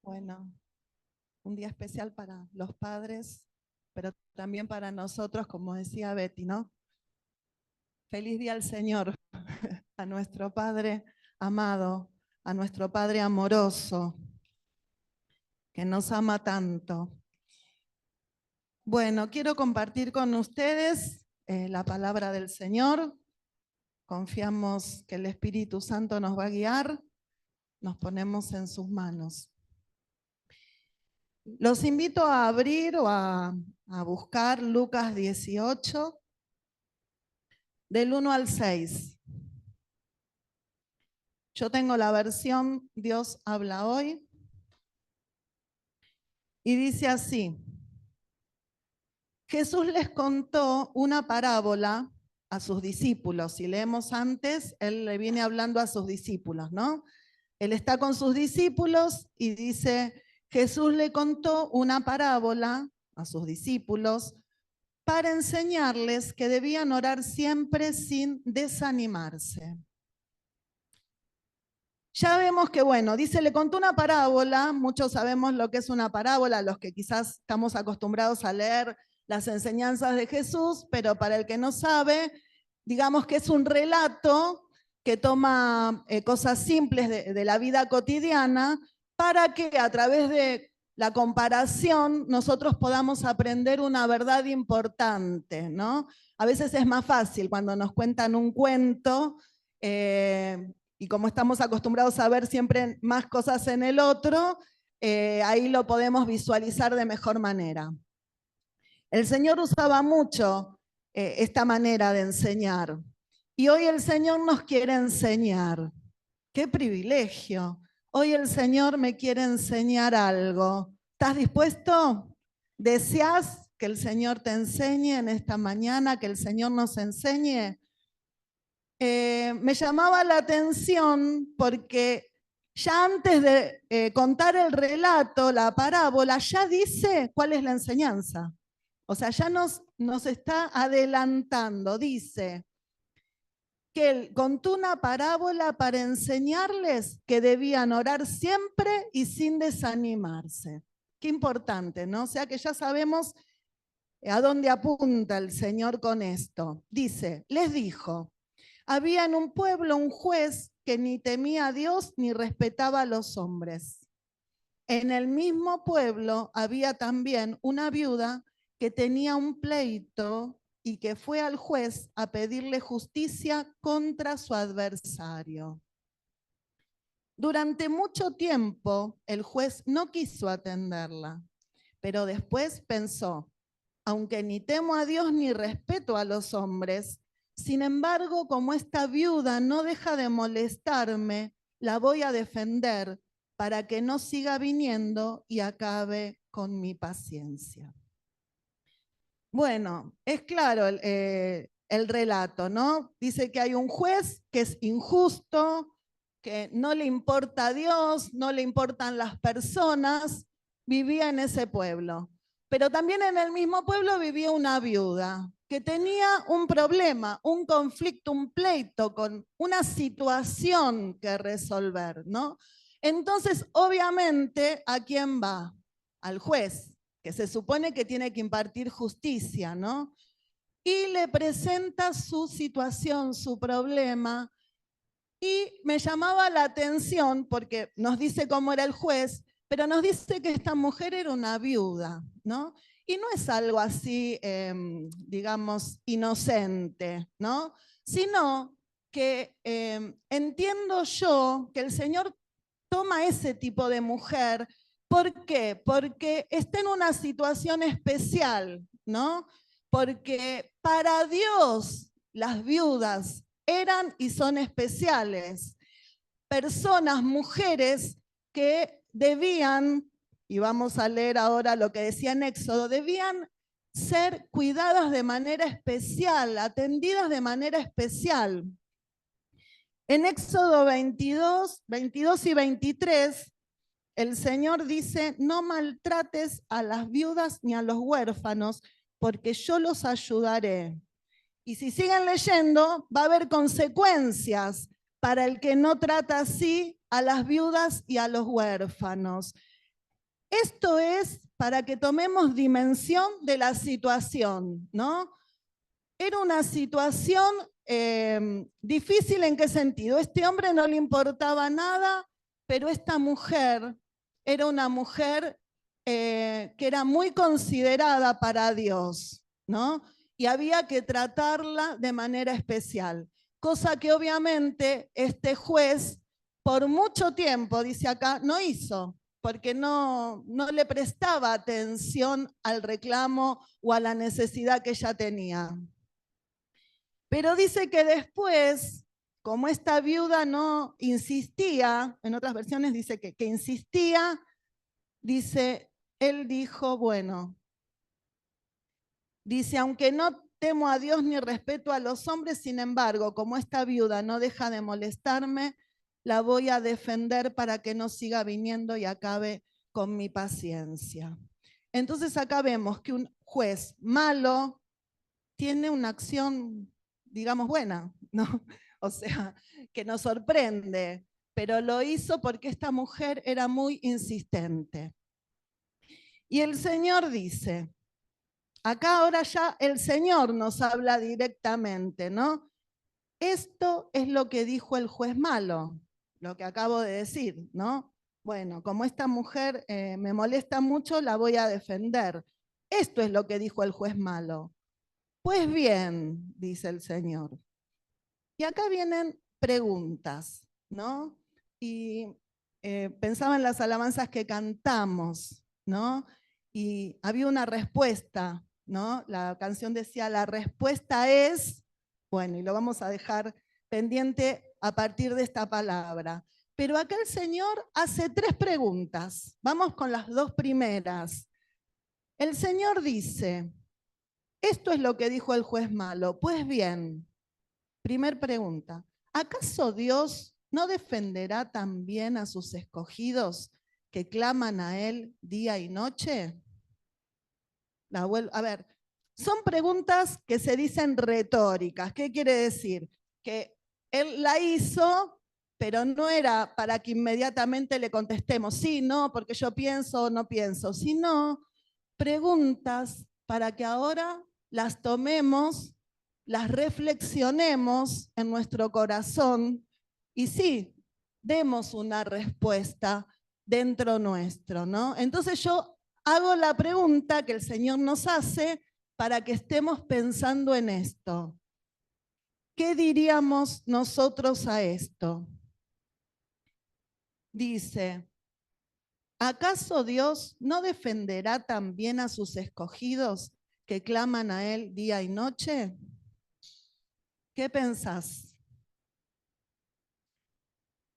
Bueno, un día especial para los padres, pero también para nosotros, como decía Betty, ¿no? Feliz día al Señor, a nuestro Padre amado, a nuestro Padre amoroso, que nos ama tanto. Bueno, quiero compartir con ustedes la palabra del Señor. Confiamos que el Espíritu Santo nos va a guiar. Nos ponemos en sus manos. Los invito a abrir o a buscar Lucas 18, del 1 al 6. Yo tengo la versión Dios habla hoy y dice así: Jesús les contó una parábola a sus discípulos. Si leemos antes, él le viene hablando a sus discípulos, ¿no? Él está con sus discípulos y dice, Jesús le contó una parábola a sus discípulos para enseñarles que debían orar siempre sin desanimarse. Ya vemos que, bueno, dice, le contó una parábola, muchos sabemos lo que es una parábola, los que quizás estamos acostumbrados a leer las enseñanzas de Jesús, pero para el que no sabe, digamos que es un relato que toma cosas simples de la vida cotidiana para que a través de la comparación nosotros podamos aprender una verdad importante, ¿no? A veces es más fácil cuando nos cuentan un cuento, y como estamos acostumbrados a ver siempre más cosas en el otro, ahí lo podemos visualizar de mejor manera. El Señor usaba mucho esta manera de enseñar. Y hoy el Señor nos quiere enseñar. ¡Qué privilegio! Hoy el Señor me quiere enseñar algo. ¿Estás dispuesto? ¿Deseas que el Señor te enseñe en esta mañana, que el Señor nos enseñe? Me llamaba la atención porque ya antes de contar el relato, la parábola, ya dice cuál es la enseñanza. O sea, ya nos está adelantando. Dice que él contó una parábola para enseñarles que debían orar siempre y sin desanimarse. Qué importante, ¿no? O sea que ya sabemos a dónde apunta el Señor con esto. Dice, les dijo, había en un pueblo un juez que ni temía a Dios ni respetaba a los hombres. En el mismo pueblo había también una viuda que tenía un pleito y que fue al juez a pedirle justicia contra su adversario. Durante mucho tiempo el juez no quiso atenderla, pero después pensó, aunque ni temo a Dios ni respeto a los hombres, sin embargo, como esta viuda no deja de molestarme, la voy a defender para que no siga viniendo y acabe con mi paciencia. Bueno, es claro el relato, ¿no? Dice que hay un juez que es injusto, que no le importa a Dios, no le importan las personas, vivía en ese pueblo. Pero también en el mismo pueblo vivía una viuda que tenía un problema, un conflicto, un pleito con una situación que resolver, ¿no? Entonces, obviamente, ¿a quién va? Al juez, que se supone que tiene que impartir justicia, ¿no? Y le presenta su situación, su problema, y me llamaba la atención porque nos dice cómo era el juez, pero nos dice que esta mujer era una viuda, ¿no? Y no es algo así, digamos, inocente, ¿no? Sino que entiendo yo que el Señor toma ese tipo de mujer. ¿Por qué? Porque está en una situación especial, ¿no? Porque para Dios las viudas eran y son especiales. Personas, mujeres que debían, y vamos a leer ahora lo que decía en Éxodo, debían ser cuidadas de manera especial, atendidas de manera especial. En Éxodo 22 y 23, el Señor dice, no maltrates a las viudas ni a los huérfanos, porque yo los ayudaré. Y si siguen leyendo, va a haber consecuencias para el que no trata así a las viudas y a los huérfanos. Esto es para que tomemos dimensión de la situación, ¿no? Era una situación difícil. ¿En qué sentido? Este hombre no le importaba nada, pero esta mujer era una mujer que era muy considerada para Dios, ¿no? Y había que tratarla de manera especial, cosa que obviamente este juez por mucho tiempo, dice acá, no hizo, porque no le prestaba atención al reclamo o a la necesidad que ella tenía. Pero dice que después, como esta viuda no insistía, en otras versiones dice que insistía, dice, él dijo, bueno, dice, aunque no temo a Dios ni respeto a los hombres, sin embargo, como esta viuda no deja de molestarme, la voy a defender para que no siga viniendo y acabe con mi paciencia. Entonces acá vemos que un juez malo tiene una acción, digamos, buena, ¿no? O sea, que nos sorprende, pero lo hizo porque esta mujer era muy insistente. Y el Señor dice, acá ahora ya el Señor nos habla directamente, ¿no? Esto es lo que dijo el juez malo, lo que acabo de decir, ¿no? Bueno, como esta mujer me molesta mucho, la voy a defender. Esto es lo que dijo el juez malo. Pues bien, dice el Señor. Y acá vienen preguntas, ¿no? Y pensaba en las alabanzas que cantamos, ¿no? Y había una respuesta, ¿no? La canción decía, la respuesta es, bueno, y lo vamos a dejar pendiente a partir de esta palabra. Pero acá el Señor hace 3 preguntas. Vamos con las 2 primeras. El Señor dice, esto es lo que dijo el juez malo. Pues bien, primer pregunta, ¿acaso Dios no defenderá también a sus escogidos que claman a Él día y noche? A ver, son preguntas que se dicen retóricas. ¿Qué quiere decir? Que Él la hizo, pero no era para que inmediatamente le contestemos, sí, no, porque yo pienso o no pienso, sino preguntas para que ahora las tomemos, las reflexionemos en nuestro corazón y sí, demos una respuesta dentro nuestro, ¿no? Entonces yo hago la pregunta que el Señor nos hace para que estemos pensando en esto. ¿Qué diríamos nosotros a esto? Dice, ¿acaso Dios no defenderá también a sus escogidos que claman a Él día y noche? ¿Qué pensás?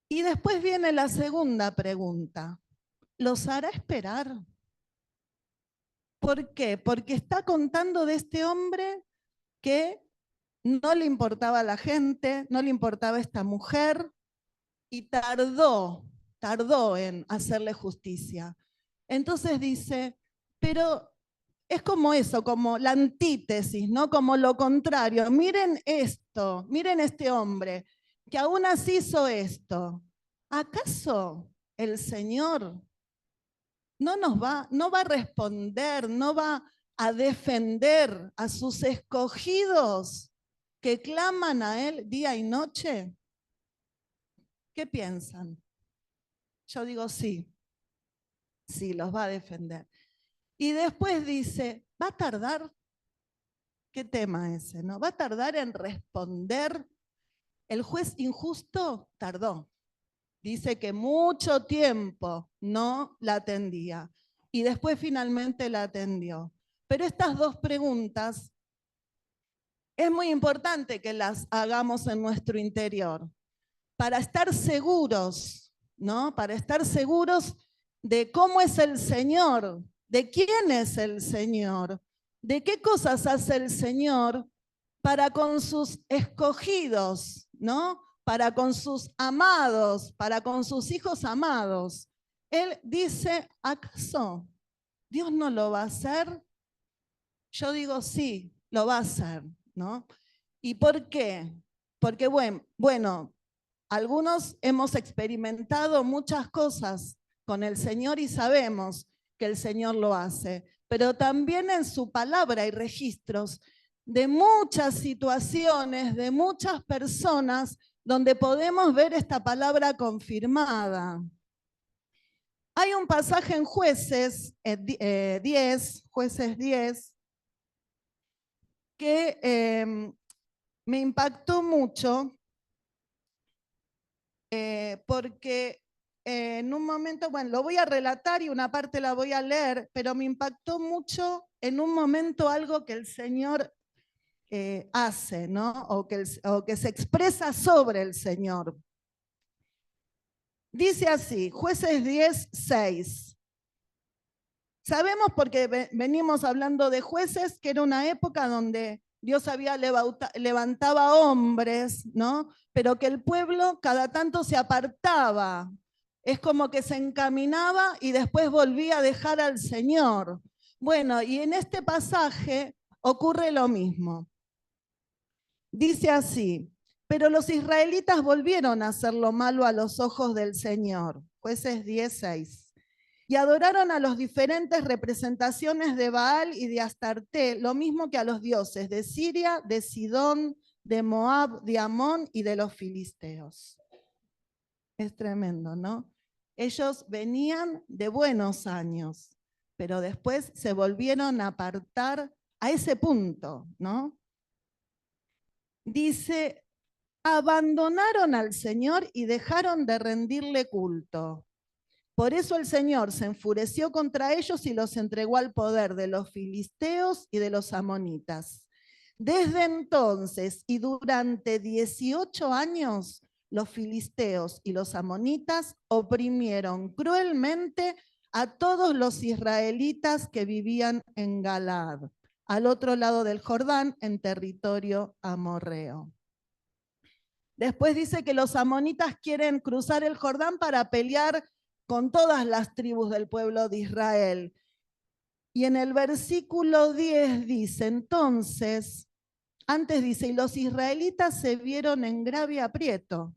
Y después viene la segunda pregunta. ¿Los hará esperar? ¿Por qué? Porque está contando de este hombre que no le importaba a la gente, no le importaba esta mujer y tardó en hacerle justicia. Entonces dice, pero es como eso, como la antítesis, ¿no? Como lo contrario. Miren esto, miren este hombre que aún así hizo esto. ¿Acaso el Señor no va a responder, no va a defender a sus escogidos que claman a Él día y noche? ¿Qué piensan? Yo digo sí, sí, los va a defender. Y después dice, ¿va a tardar? ¿Qué tema ese, no? ¿Va a tardar en responder? El juez injusto tardó. Dice que mucho tiempo no la atendía y después finalmente la atendió. Pero estas 2 preguntas es muy importante que las hagamos en nuestro interior para estar seguros, ¿no? Para estar seguros de cómo es el Señor, de quién es el Señor, de qué cosas hace el Señor para con sus escogidos, ¿no? Para con sus amados, para con sus hijos amados. Él dice, ¿acaso Dios no lo va a hacer? Yo digo, sí, lo va a hacer, ¿no? ¿Y por qué? Porque, bueno, algunos hemos experimentado muchas cosas con el Señor y sabemos que el Señor lo hace, pero también en su palabra hay registros de muchas situaciones, de muchas personas, donde podemos ver esta palabra confirmada. Hay un pasaje en Jueces 10, que me impactó mucho, porque en un momento, bueno, lo voy a relatar y una parte la voy a leer, pero me impactó mucho en un momento algo que el Señor hace, ¿no? O que se expresa sobre el Señor. Dice así, Jueces 10:6. Sabemos, porque venimos hablando de Jueces, que era una época donde Dios había levantaba hombres, ¿no? Pero que el pueblo cada tanto se apartaba. Es como que se encaminaba y después volvía a dejar al Señor. Bueno, y en este pasaje ocurre lo mismo. Dice así, pero los israelitas volvieron a hacer lo malo a los ojos del Señor. Jueces 10:6. Y adoraron a las diferentes representaciones de Baal y de Astarté, lo mismo que a los dioses de Siria, de Sidón, de Moab, de Amón y de los filisteos. Es tremendo, ¿no? Ellos venían de buenos años, pero después se volvieron a apartar a ese punto, ¿no? Dice, abandonaron al Señor y dejaron de rendirle culto. Por eso el Señor se enfureció contra ellos y los entregó al poder de los filisteos y de los amonitas. Desde entonces y durante 18 años, los filisteos y los amonitas oprimieron cruelmente a todos los israelitas que vivían en Galaad, al otro lado del Jordán, en territorio amorreo. Después dice que los amonitas quieren cruzar el Jordán para pelear con todas las tribus del pueblo de Israel. Y en el versículo 10 dice, entonces, antes dice, y los israelitas se vieron en grave aprieto.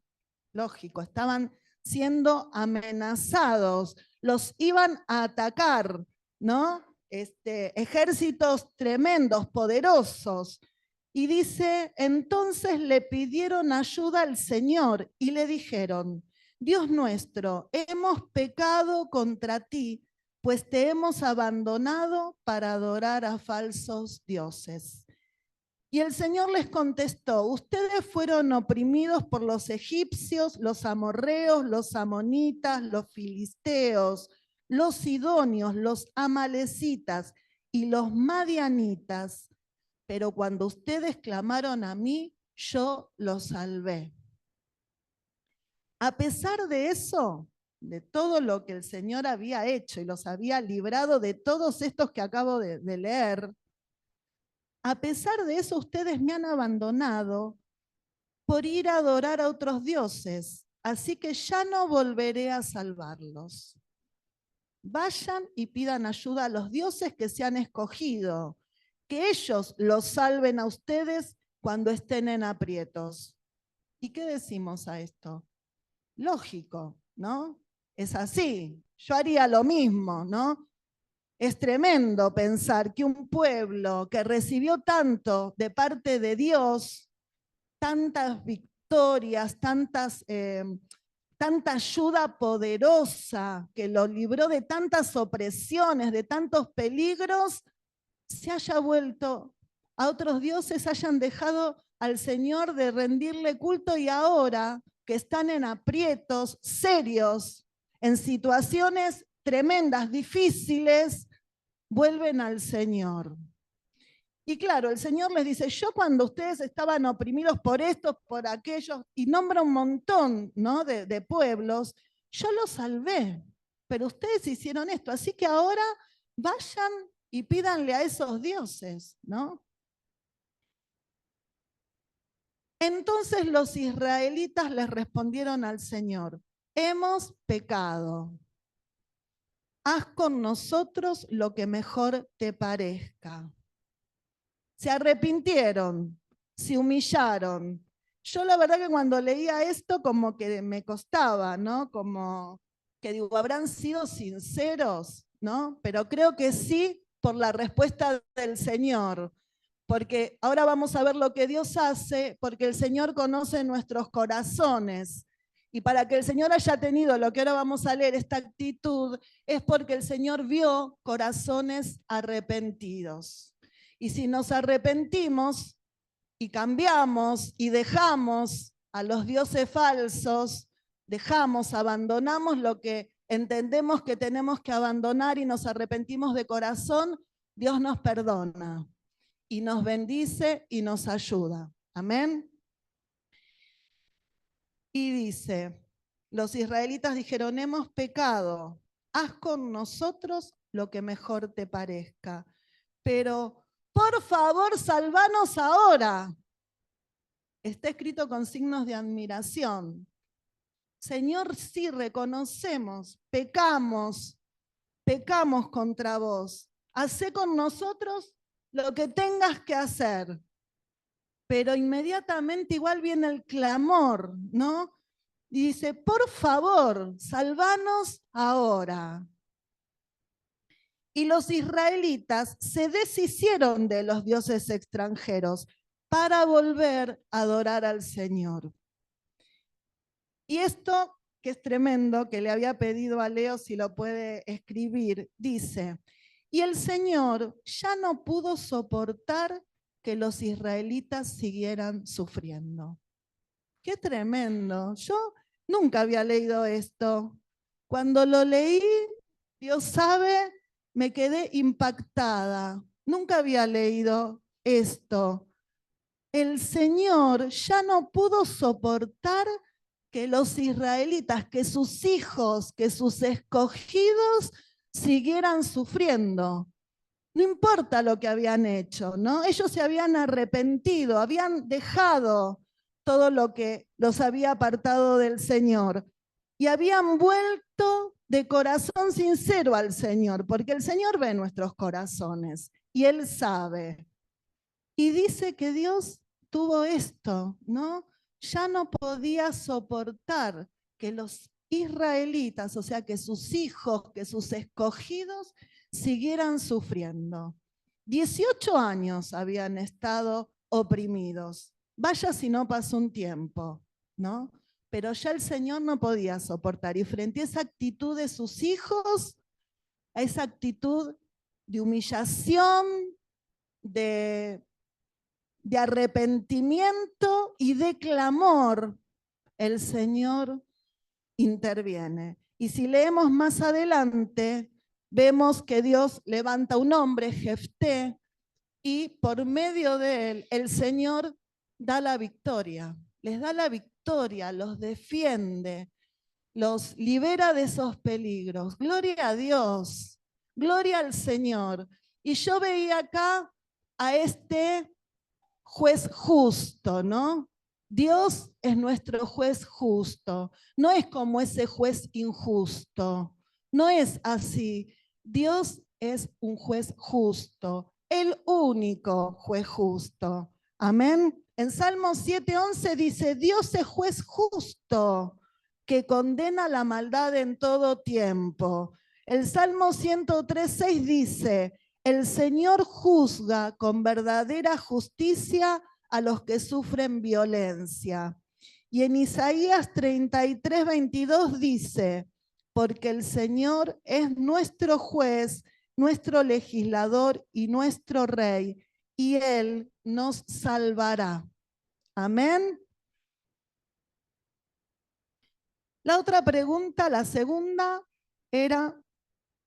Lógico, estaban siendo amenazados, los iban a atacar, ¿no? Ejércitos tremendos, poderosos. Y dice, entonces le pidieron ayuda al Señor y le dijeron, Dios nuestro, hemos pecado contra ti, pues te hemos abandonado para adorar a falsos dioses. Y el Señor les contestó, ustedes fueron oprimidos por los egipcios, los amorreos, los amonitas, los filisteos, los sidonios, los amalecitas y los madianitas. Pero cuando ustedes clamaron a mí, yo los salvé. A pesar de eso, de todo lo que el Señor había hecho y los había librado de todos estos que acabo de leer, a pesar de eso ustedes me han abandonado por ir a adorar a otros dioses, así que ya no volveré a salvarlos. Vayan y pidan ayuda a los dioses que se han escogido, que ellos los salven a ustedes cuando estén en aprietos. ¿Y qué decimos a esto? Lógico, ¿no? Es así. Yo haría lo mismo, ¿no? Es tremendo pensar que un pueblo que recibió tanto de parte de Dios, tantas victorias, tanta ayuda poderosa, que lo libró de tantas opresiones, de tantos peligros, se haya vuelto a otros dioses, hayan dejado al Señor de rendirle culto y ahora que están en aprietos serios, en situaciones tremendas, difíciles, vuelven al Señor. Y claro, el Señor les dice, yo cuando ustedes estaban oprimidos por estos, por aquellos, y nombra un montón, ¿no? de pueblos, yo los salvé, pero ustedes hicieron esto, así que ahora vayan y pídanle a esos dioses, ¿no? Entonces los israelitas les respondieron al Señor, hemos pecado. Haz con nosotros lo que mejor te parezca. Se arrepintieron, se humillaron. Yo la verdad que cuando leía esto como que me costaba, ¿no? Como que digo, ¿habrán sido sinceros? ¿no? Pero creo que sí por la respuesta del Señor. Porque ahora vamos a ver lo que Dios hace, porque el Señor conoce nuestros corazones. Y para que el Señor haya tenido lo que ahora vamos a leer, esta actitud, es porque el Señor vio corazones arrepentidos. Y si nos arrepentimos y cambiamos y dejamos a los dioses falsos, abandonamos lo que entendemos que tenemos que abandonar y nos arrepentimos de corazón, Dios nos perdona y nos bendice y nos ayuda. Amén. Y dice, los israelitas dijeron, hemos pecado, haz con nosotros lo que mejor te parezca, pero por favor, salvanos ahora. Está escrito con signos de admiración. Señor, sí reconocemos, pecamos contra vos. Hacé con nosotros lo que tengas que hacer. Pero inmediatamente igual viene el clamor, ¿no? Y dice, por favor, salvanos ahora. Y los israelitas se deshicieron de los dioses extranjeros para volver a adorar al Señor. Y esto, que es tremendo, que le había pedido a Leo si lo puede escribir, dice, y el Señor ya no pudo soportar que los israelitas siguieran sufriendo. ¡Qué tremendo! Yo nunca había leído esto. Cuando lo leí, Dios sabe, me quedé impactada. Nunca había leído esto. El Señor ya no pudo soportar que los israelitas, que sus hijos, que sus escogidos siguieran sufriendo. No importa lo que habían hecho, ¿no? Ellos se habían arrepentido, habían dejado todo lo que los había apartado del Señor y habían vuelto de corazón sincero al Señor, porque el Señor ve nuestros corazones y Él sabe. Y dice que Dios tuvo esto, ¿no? Ya no podía soportar que los israelitas, o sea, que sus hijos, que sus escogidos, siguieran sufriendo. 18 años habían estado oprimidos. Vaya si no pasó un tiempo, ¿no? Pero ya el Señor no podía soportar. Y frente a esa actitud de sus hijos, a esa actitud de humillación, de arrepentimiento y de clamor, el Señor interviene. Y si leemos más adelante, vemos que Dios levanta un hombre, Jefté, y por medio de él, el Señor da la victoria. Les da la victoria, los defiende, los libera de esos peligros. Gloria a Dios, gloria al Señor. Y yo veía acá a este juez justo, ¿no? Dios es nuestro juez justo, no es como ese juez injusto, no es así. Dios es un juez justo, el único juez justo. Amén. En Salmo 7:11 dice, Dios es juez justo, que condena la maldad en todo tiempo. El Salmo 103:6 dice, el Señor juzga con verdadera justicia a los que sufren violencia. Y en Isaías 33:22 dice, porque el Señor es nuestro juez, nuestro legislador y nuestro rey, y Él nos salvará. Amén. La otra pregunta, la segunda, era,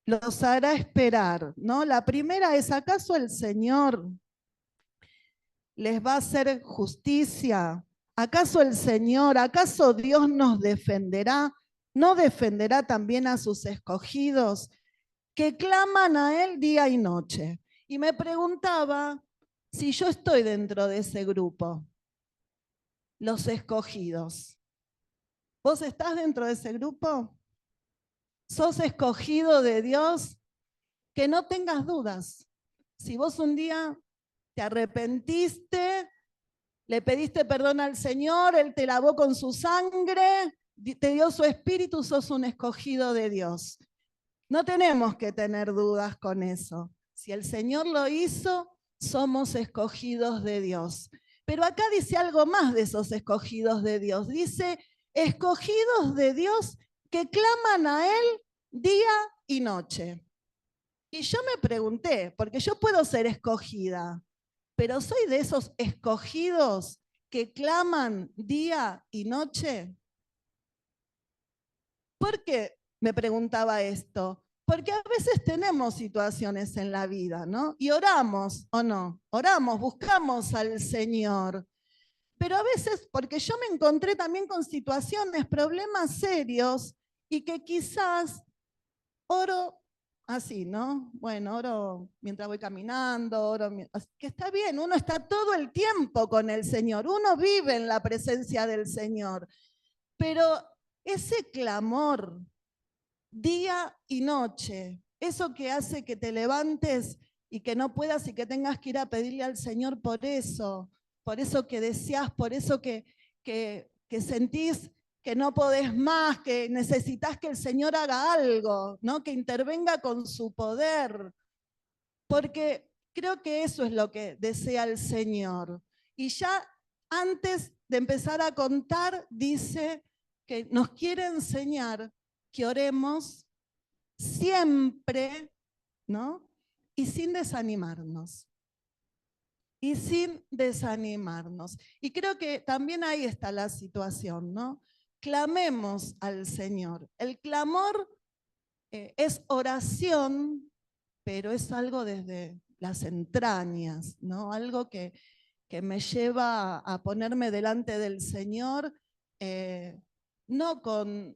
los hará esperar, ¿no? La primera es, ¿acaso el Señor les va a hacer justicia? ¿Acaso el Señor, acaso Dios nos defenderá? ¿No defenderá también a sus escogidos que claman a Él día y noche? Y me preguntaba si yo estoy dentro de ese grupo, los escogidos. ¿Vos estás dentro de ese grupo? ¿Sos escogido de Dios? Que no tengas dudas. Si vos un día te arrepentiste, le pediste perdón al Señor, Él te lavó con su sangre, te dio su espíritu, sos un escogido de Dios. No tenemos que tener dudas con eso. Si el Señor lo hizo, somos escogidos de Dios. Pero acá dice algo más de esos escogidos de Dios. Dice, escogidos de Dios que claman a Él día y noche. Y yo me pregunté, porque yo puedo ser escogida, pero soy de esos escogidos que claman día y noche. ¿Por qué me preguntaba esto? Porque a veces tenemos situaciones en la vida, ¿no? Y oramos, ¿o no? Oramos, buscamos al Señor. Pero a veces, porque yo me encontré también con situaciones, problemas serios, y que quizás oro así, ¿no? Bueno, oro mientras voy caminando, que está bien, uno está todo el tiempo con el Señor, uno vive en la presencia del Señor, pero ese clamor día y noche, eso que hace que te levantes y que no puedas y que tengas que ir a pedirle al Señor por eso que deseas, por eso que sentís que no podés más, que necesitas que el Señor haga algo, ¿no? Que intervenga con su poder, porque creo que eso es lo que desea el Señor. Y ya antes de empezar a contar, dice que nos quiere enseñar que oremos siempre, ¿no? Y sin desanimarnos. Y sin desanimarnos. Y creo que también ahí está la situación, ¿no? Clamemos al Señor. El clamor es oración, pero es algo desde las entrañas, ¿no? Algo que me lleva a ponerme delante del Señor, no con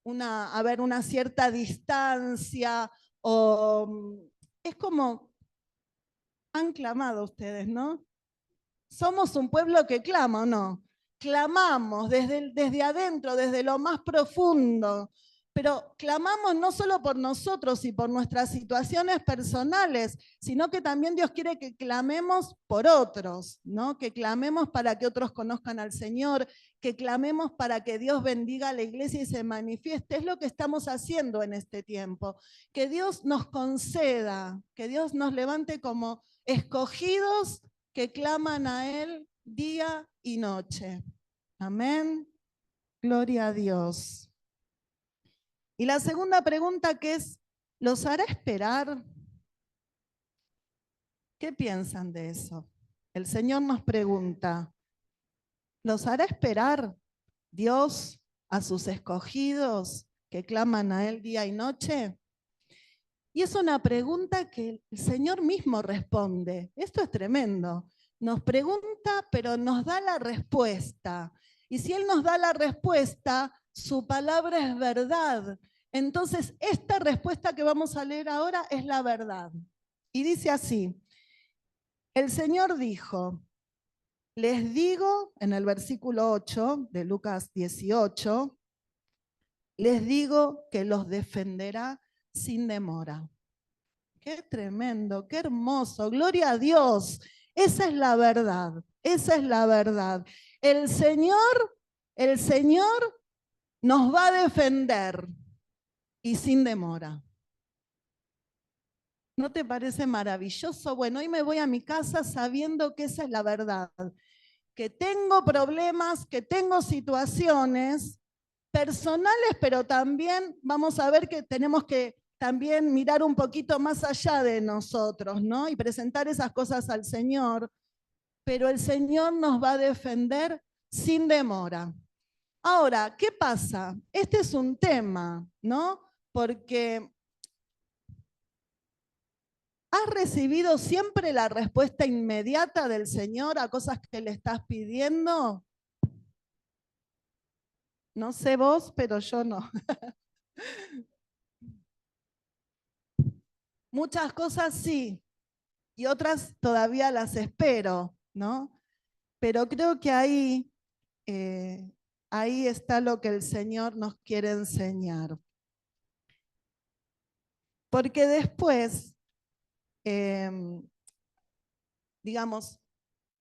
una cierta distancia, o es como han clamado ustedes, ¿no? Somos un pueblo que clama, ¿o no? Clamamos desde adentro, desde lo más profundo, pero clamamos no solo por nosotros y por nuestras situaciones personales, sino que también Dios quiere que clamemos por otros, ¿no? Que clamemos para que otros conozcan al Señor, que clamemos para que Dios bendiga a la iglesia y se manifieste. Es lo que estamos haciendo en este tiempo. Que Dios nos conceda, que Dios nos levante como escogidos que claman a Él día y noche. Amén. Gloria a Dios. Y la segunda pregunta que es, ¿los hará esperar? ¿Qué piensan de eso? El Señor nos pregunta, ¿los hará esperar Dios a sus escogidos que claman a Él día y noche? Y es una pregunta que el Señor mismo responde. Esto es tremendo. Nos pregunta, pero nos da la respuesta. Y si Él nos da la respuesta, su palabra es verdad. Entonces, esta respuesta que vamos a leer ahora es la verdad. Y dice así, el Señor dijo, les digo, en el versículo 8 de Lucas 18, les digo que los defenderá sin demora. Qué tremendo, qué hermoso, gloria a Dios. Esa es la verdad, esa es la verdad. El Señor nos va a defender y sin demora. ¿No te parece maravilloso? Bueno, hoy me voy a mi casa sabiendo que esa es la verdad, que tengo problemas, que tengo situaciones personales, pero también vamos a ver que tenemos que también mirar un poquito más allá de nosotros, ¿no? Y presentar esas cosas al Señor, pero el Señor nos va a defender sin demora. Ahora, ¿qué pasa? Este es un tema, ¿no? Porque ¿has recibido siempre la respuesta inmediata del Señor a cosas que le estás pidiendo? No sé vos, pero yo no. Muchas cosas sí, y otras todavía las espero, ¿no? Pero creo que eh, ahí está lo que el Señor nos quiere enseñar. Porque después, eh, digamos,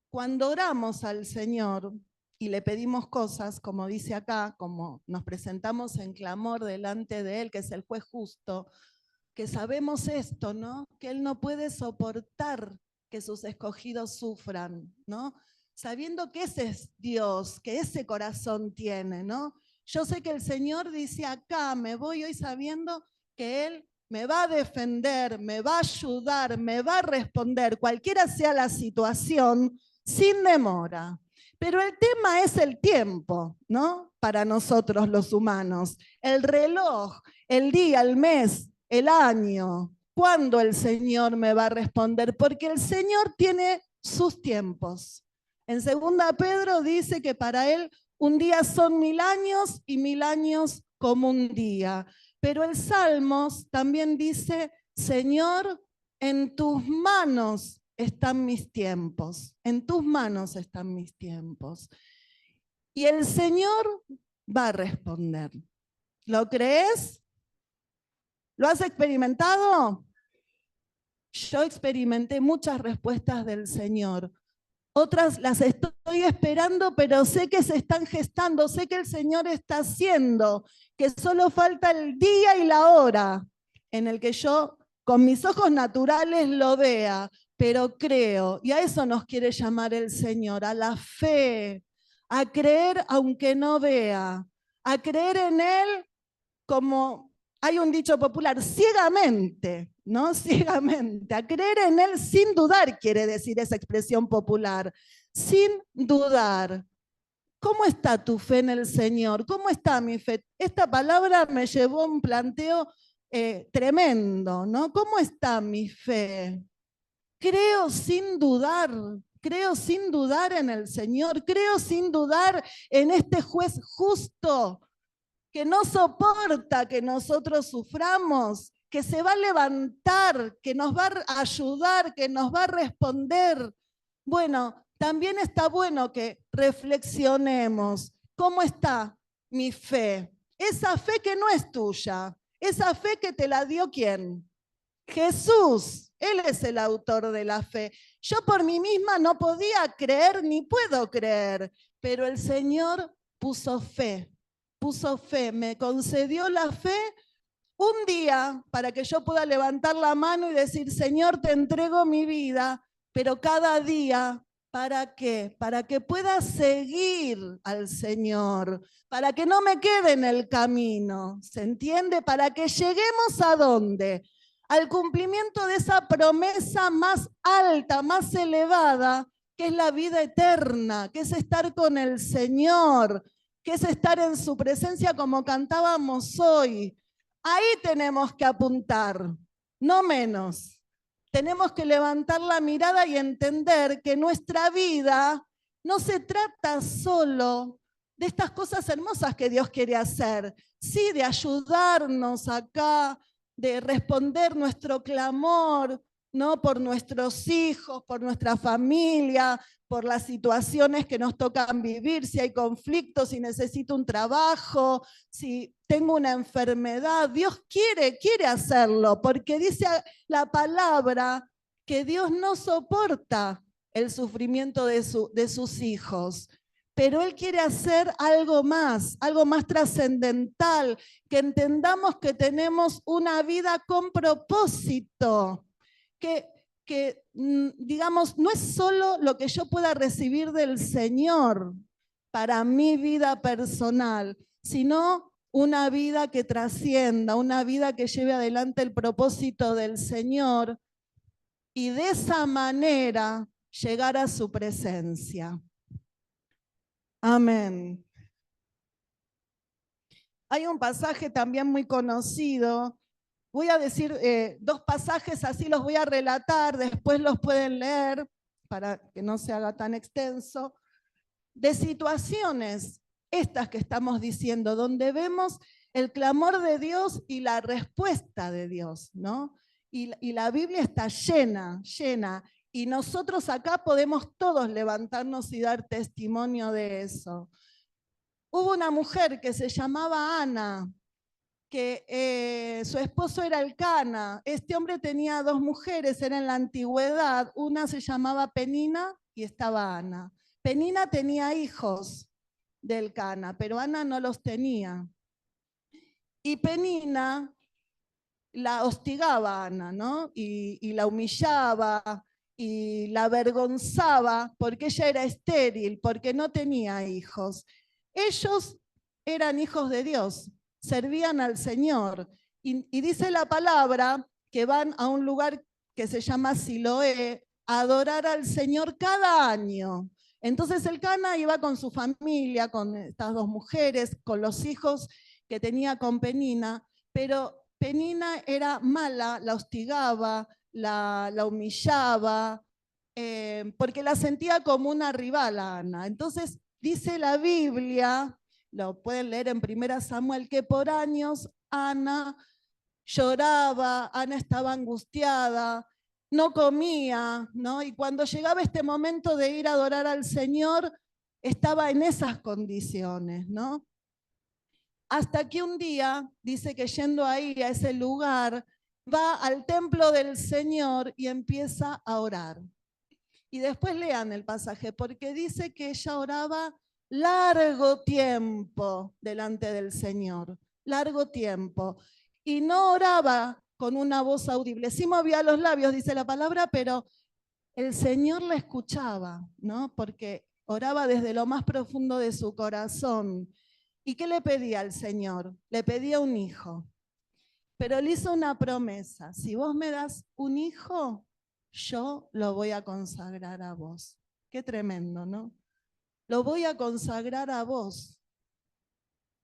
cuando oramos al Señor y le pedimos cosas, como dice acá, como nos presentamos en clamor delante de Él, que es el juez justo, que sabemos esto, ¿no? Que Él no puede soportar que sus escogidos sufran, ¿no? Sabiendo que ese es Dios, que ese corazón tiene, ¿no? Yo sé que el Señor dice acá, me voy hoy sabiendo que Él me va a defender, me va a ayudar, me va a responder, cualquiera sea la situación, sin demora. Pero el tema es el tiempo, ¿no? Para nosotros los humanos. El reloj, el día, el mes, el año. ¿Cuándo el Señor me va a responder? Porque el Señor tiene sus tiempos. En 2 Pedro dice que para Él un día son 1000 años y 1000 años como un día. Pero el Salmos también dice, Señor, en tus manos están mis tiempos, en tus manos están mis tiempos. Y el Señor va a responder. ¿Lo crees? ¿Lo has experimentado? Yo experimenté muchas respuestas del Señor. Otras las estoy esperando, pero sé que se están gestando, sé que el Señor está haciendo, que solo falta el día y la hora en el que yo con mis ojos naturales lo vea, pero creo, y a eso nos quiere llamar el Señor, a la fe, a creer aunque no vea, a creer en Él como hay un dicho popular, ciegamente, ¿no? Ciegamente. A creer en Él sin dudar, quiere decir esa expresión popular. Sin dudar. ¿Cómo está tu fe en el Señor? ¿Cómo está mi fe? Esta palabra me llevó a un planteo tremendo, ¿no? ¿Cómo está mi fe? Creo sin dudar. Creo sin dudar en el Señor. Creo sin dudar en este juez justo que no soporta que nosotros suframos, que se va a levantar, que nos va a ayudar, que nos va a responder. Bueno, también está bueno que reflexionemos. ¿Cómo está mi fe? Esa fe que no es tuya, esa fe que te la dio ¿quién? Jesús. Él es el autor de la fe. Yo por mí misma no podía creer ni puedo creer, pero el Señor puso fe, me concedió la fe un día para que yo pueda levantar la mano y decir, Señor, te entrego mi vida, pero cada día, ¿para qué? Para que pueda seguir al Señor, para que no me quede en el camino, ¿se entiende? Para que lleguemos a dónde? Al cumplimiento de esa promesa más alta, más elevada, que es la vida eterna, que es estar con el Señor, que es estar en su presencia como cantábamos hoy. Ahí tenemos que apuntar, no menos. Tenemos que levantar la mirada y entender que nuestra vida no se trata solo de estas cosas hermosas que Dios quiere hacer, sí, de ayudarnos acá, de responder nuestro clamor, ¿no? Por nuestros hijos, por nuestra familia, por las situaciones que nos tocan vivir, si hay conflictos, si necesito un trabajo, si tengo una enfermedad. Dios quiere hacerlo, porque dice la palabra que Dios no soporta el sufrimiento de sus hijos. Pero Él quiere hacer algo más trascendental, que entendamos que tenemos una vida con propósito, que digamos, no es solo lo que yo pueda recibir del Señor para mi vida personal, sino una vida que trascienda, una vida que lleve adelante el propósito del Señor y de esa manera llegar a su presencia. Amén. Hay un pasaje también muy conocido. Voy a decir 2 pasajes, así los voy a relatar, después los pueden leer para que no se haga tan extenso, de situaciones, estas que estamos diciendo, donde vemos el clamor de Dios y la respuesta de Dios, ¿no? Y la Biblia está llena, llena, y nosotros acá podemos todos levantarnos y dar testimonio de eso. Hubo una mujer que se llamaba Ana, que su esposo era Elcana. Este hombre tenía 2 mujeres, era en la antigüedad. Una se llamaba Penina y estaba Ana. Penina tenía hijos de Elcana, pero Ana no los tenía. Y Penina la hostigaba a Ana, ¿no? Y la humillaba y la avergonzaba porque ella era estéril, porque no tenía hijos. Ellos eran hijos de Dios, servían al Señor. Y dice la palabra que van a un lugar que se llama Siloé a adorar al Señor cada año. Entonces el Cana iba con su familia, con estas dos mujeres, con los hijos que tenía con Penina, pero Penina era mala, la hostigaba, la humillaba, porque la sentía como una rival a Ana. Entonces dice la Biblia, lo pueden leer en 1 Samuel, que por años Ana lloraba, Ana estaba angustiada, no comía, ¿no? Y cuando llegaba este momento de ir a adorar al Señor, estaba en esas condiciones, ¿no? Hasta que un día, dice que yendo ahí a ese lugar, va al templo del Señor y empieza a orar. Y después lean el pasaje, porque dice que ella oraba largo tiempo delante del Señor, largo tiempo. Y no oraba con una voz audible. Sí movía los labios, dice la palabra, pero el Señor la escuchaba, ¿no? Porque oraba desde lo más profundo de su corazón. ¿Y qué le pedía al Señor? Le pedía un hijo. Pero le hizo una promesa: si vos me das un hijo, yo lo voy a consagrar a vos. Qué tremendo, ¿no? Lo voy a consagrar a vos.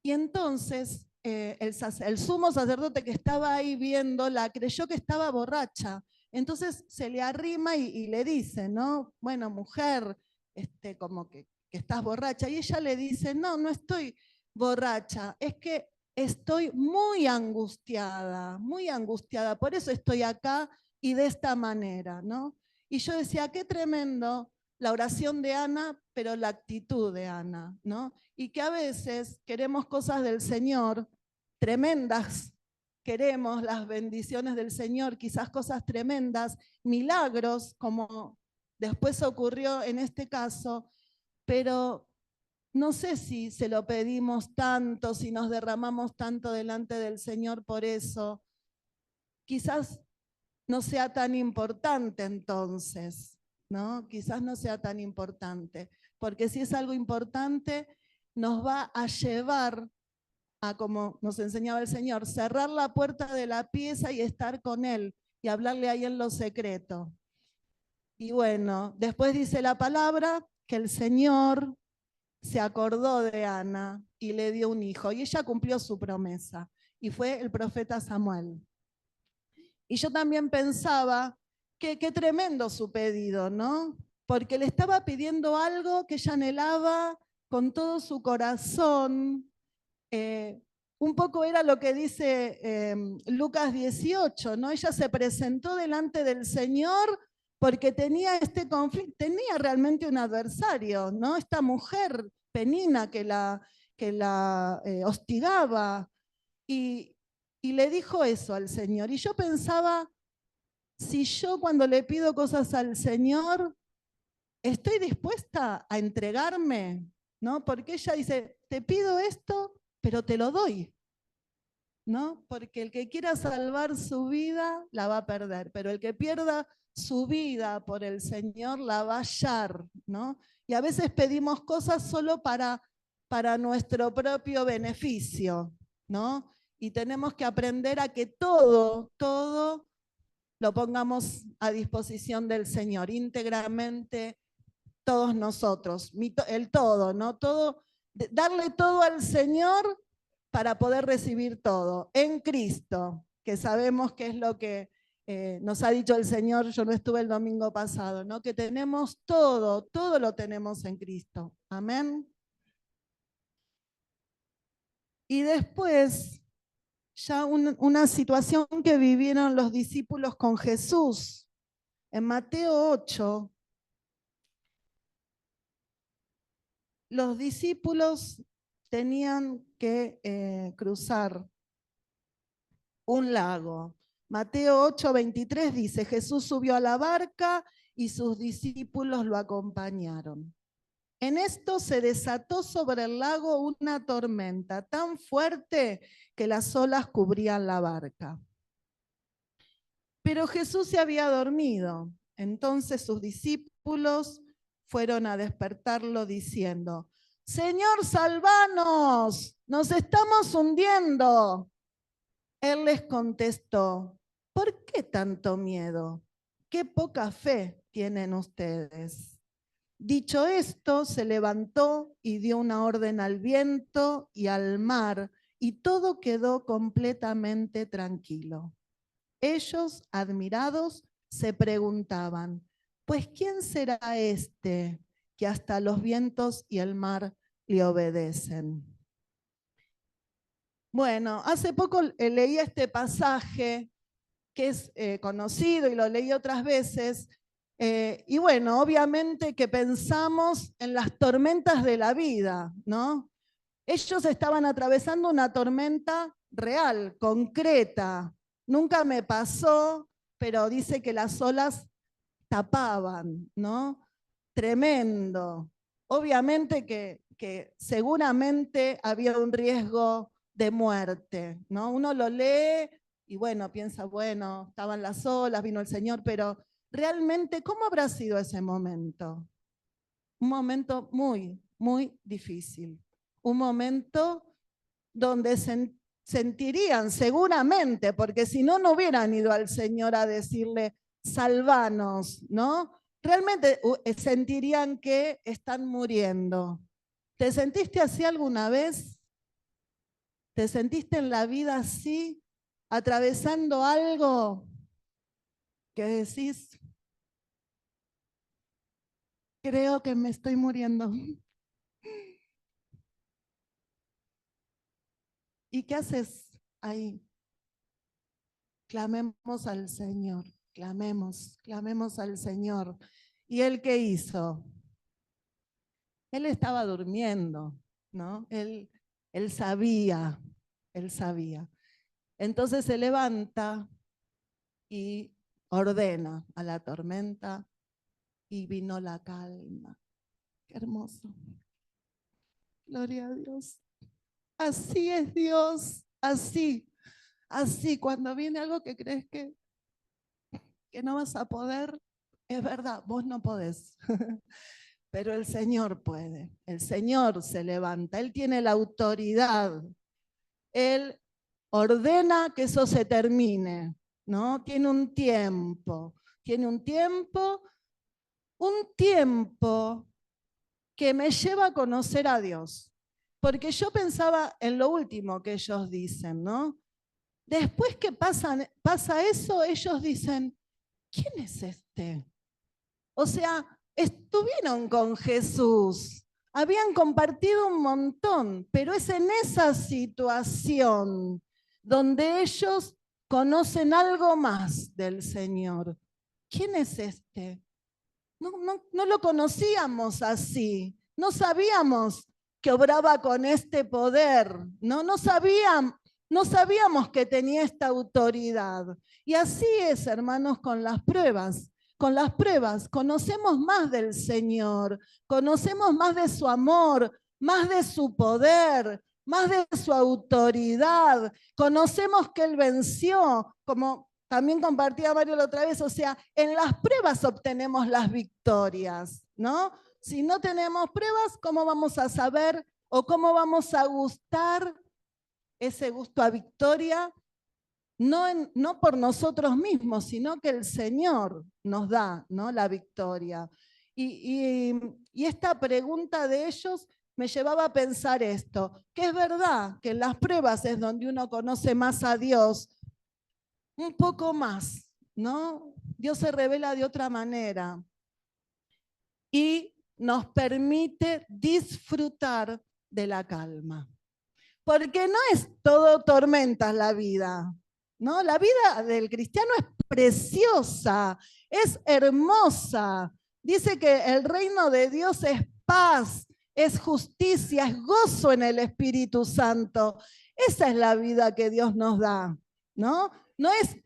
Y entonces el sumo sacerdote que estaba ahí viéndola creyó que estaba borracha. Entonces se le arrima y le dice, ¿no? Bueno, mujer, como que estás borracha. Y ella le dice, no, no estoy borracha, es que estoy muy angustiada, por eso estoy acá y de esta manera, ¿no? Y yo decía, qué tremendo la oración de Ana, pero la actitud de Ana, ¿no? Y que a veces queremos cosas del Señor tremendas, queremos las bendiciones del Señor, quizás cosas tremendas, milagros, como después ocurrió en este caso, pero no sé si se lo pedimos tanto, si nos derramamos tanto delante del Señor por eso. Quizás no sea tan importante entonces, ¿no? Quizás no sea tan importante, porque si es algo importante, nos va a llevar a, como nos enseñaba el Señor, cerrar la puerta de la pieza y estar con Él y hablarle ahí en lo secreto. Y bueno, después dice la palabra que el Señor se acordó de Ana y le dio un hijo, y ella cumplió su promesa, y fue el profeta Samuel. Y yo también pensaba que qué tremendo su pedido, ¿no? Porque le estaba pidiendo algo que ella anhelaba con todo su corazón. Un poco era lo que dice Lucas 18, ¿no? Ella se presentó delante del Señor porque tenía este conflicto, tenía realmente un adversario, ¿no? Esta mujer, Penina, que la hostigaba. Y, y le dijo eso al Señor. Y yo pensaba, si yo cuando le pido cosas al Señor, estoy dispuesta a entregarme, ¿no? Porque ella dice, te pido esto, pero te lo doy, ¿no? Porque el que quiera salvar su vida, la va a perder, pero el que pierda su vida por el Señor, la va a hallar, ¿no? Y a veces pedimos cosas solo para nuestro propio beneficio, ¿no? Y tenemos que aprender a que todo lo pongamos a disposición del Señor, íntegramente todos nosotros, el todo, ¿no? Todo, darle todo al Señor para poder recibir todo en Cristo, que sabemos que es lo que nos ha dicho el Señor. Yo no estuve el domingo pasado, ¿no? Que tenemos todo lo tenemos en Cristo. Amén. Y después, ya una situación que vivieron los discípulos con Jesús. En Mateo 8, los discípulos tenían que cruzar un lago. Mateo 8:23 dice, Jesús subió a la barca y sus discípulos lo acompañaron. En esto se desató sobre el lago una tormenta tan fuerte que las olas cubrían la barca. Pero Jesús se había dormido. Entonces sus discípulos fueron a despertarlo diciendo: Señor, salvanos, nos estamos hundiendo. Él les contestó: ¿por qué tanto miedo? Qué poca fe tienen ustedes. Dicho esto, se levantó y dio una orden al viento y al mar, y todo quedó completamente tranquilo. Ellos, admirados, se preguntaban: pues ¿quién será este que hasta los vientos y el mar le obedecen? Bueno, hace poco leí este pasaje que es conocido y lo leí otras veces. Y bueno, obviamente que pensamos en las tormentas de la vida, ¿no? Ellos estaban atravesando una tormenta real, concreta. Nunca me pasó, pero dice que las olas tapaban, ¿no? Tremendo. Obviamente que seguramente había un riesgo de muerte, ¿no? Uno lo lee y bueno, piensa, bueno, estaban las olas, vino el Señor, pero realmente, ¿cómo habrá sido ese momento? Un momento muy, muy difícil. Un momento donde sentirían seguramente, porque si no, no hubieran ido al Señor a decirle, salvanos, ¿no? Realmente sentirían que están muriendo. ¿Te sentiste así alguna vez? ¿Te sentiste en la vida así, atravesando algo que decís, creo que me estoy muriendo? ¿Y qué haces ahí? Clamemos al Señor, clamemos al Señor. ¿Y él qué hizo? Él estaba durmiendo, ¿no? Él sabía, él sabía. Entonces se levanta y ordena a la tormenta y vino la calma. Qué hermoso. Gloria a Dios. Así es Dios, así, cuando viene algo que crees que no vas a poder, es verdad, vos no podés. Pero el Señor puede, el Señor se levanta, Él tiene la autoridad, Él ordena que eso se termine, ¿no? Tiene un tiempo que me lleva a conocer a Dios. Porque yo pensaba en lo último que ellos dicen, ¿no? Después que pasa eso, ellos dicen, ¿quién es este? O sea, estuvieron con Jesús, habían compartido un montón, pero es en esa situación donde ellos conocen algo más del Señor. ¿Quién es este? No lo conocíamos así, no sabíamos que obraba con este poder, no sabíamos que tenía esta autoridad. Y así es, hermanos, con las pruebas. Con las pruebas conocemos más del Señor, conocemos más de su amor, más de su poder, más de su autoridad. Conocemos que Él venció, como también compartía Mario la otra vez, o sea, en las pruebas obtenemos las victorias, ¿no? Si no tenemos pruebas, ¿cómo vamos a saber o cómo vamos a gustar ese gusto a victoria? No por nosotros mismos, sino que el Señor nos da, ¿no?, la victoria. Y esta pregunta de ellos me llevaba a pensar esto, que es verdad que en las pruebas es donde uno conoce más a Dios, un poco más, ¿no? Dios se revela de otra manera y nos permite disfrutar de la calma. Porque no es todo tormentas la vida, ¿no? La vida del cristiano es preciosa, es hermosa. Dice que el reino de Dios es paz, es justicia, es gozo en el Espíritu Santo. Esa es la vida que Dios nos da, ¿no? No es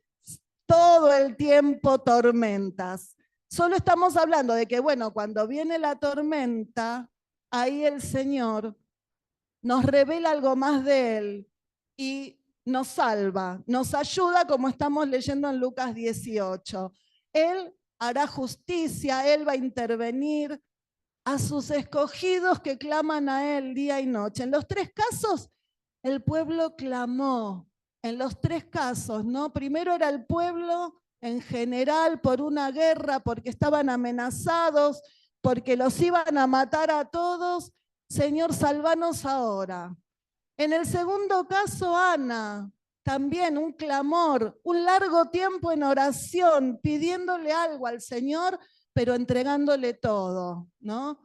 todo el tiempo tormentas. Solo estamos hablando de que, bueno, cuando viene la tormenta, ahí el Señor nos revela algo más de Él y nos salva, nos ayuda, como estamos leyendo en Lucas 18. Él hará justicia, Él va a intervenir a sus escogidos que claman a Él día y noche. En los tres casos, el pueblo clamó. En los tres casos, ¿no? Primero era el pueblo en general por una guerra, porque estaban amenazados, porque los iban a matar a todos. Señor, sálvanos ahora. En el segundo caso, Ana, también un clamor, un largo tiempo en oración, pidiéndole algo al Señor, pero entregándole todo, ¿no?